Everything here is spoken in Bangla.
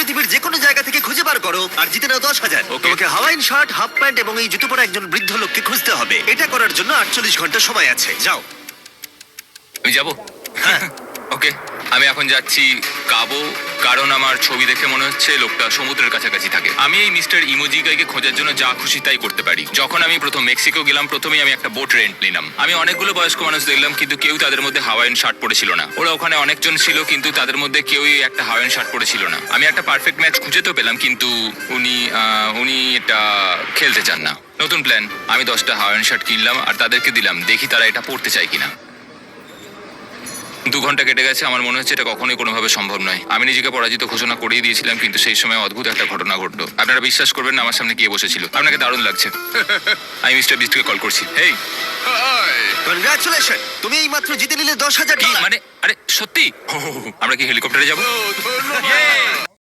পৃথিবীর যে কোনো জায়গা থেকে খুঁজে বার করো আর জিতে নাও 10,000। Okay. তোমাকে হাওয়াইন শার্ট, হাফ প্যান্ট এবং এই জুতো পরা একজন বৃদ্ধ লোককে খুঁজতে হবে। এটা করার জন্য 48 ঘন্টা সময় আছে। যাও। আমি যাব হ্যাঁ। ওকে, আমি এখন যাচ্ছি কাবো, কারণ আমার ছবি দেখে মনে হচ্ছে লোকটা সমুদ্রের কাছাকাছি থাকে। আমি এই মিস্টার ইমোজি গাইকে খোঁজার জন্য যা খুশি তাই করতে পারি। যখন আমি প্রথম মেক্সিকো গেলাম, প্রথমেই আমি একটা বোট রেন্ট নিলাম। আমি অনেকগুলো বয়স্ক মানুষ দেখলাম, কিন্তু কেউ তাদের মধ্যে হাওয়াইয়ান শার্ট পরেছিল না। ওরা ওখানে অনেকজন ছিল, কিন্তু তাদের মধ্যে কেউই একটা হাওয়াইয়ান শার্ট পরেছিল না। আমি একটা পারফেক্ট ম্যাচ খুঁজে তো পেলাম, কিন্তু উনি এটা খেলতে চান না। নতুন প্ল্যান, আমি 10টা হাওয়াইয়ান শার্ট কিনলাম আর তাদেরকে দিলাম, দেখি তারা এটা পরতে চায় কিনা। 2 ঘন্টা কেটে গেছে, আমার মনে হচ্ছে এটা কখনোই কোনোভাবে সম্ভব নয়। আমি নিজেকে পরাজিত ঘোষণা করিয়ে দিয়েছিলাম, কিন্তু সেই সময় অদ্ভুত একটা ঘটনা ঘটলো। আপনারা বিশ্বাস করবেন না, আমার সামনে কে বসেছিল। আপনাকে দারুণ লাগছে। আমি মিস্টার বিস্টকে কল করছি। হেই, কনগ্রাচুলেশন, তুমি এই মাত্র জিতে নিলে $10,000। কি মানে? আরে সত্যি? আমরা কি হেলিকপ্টারে যাবো?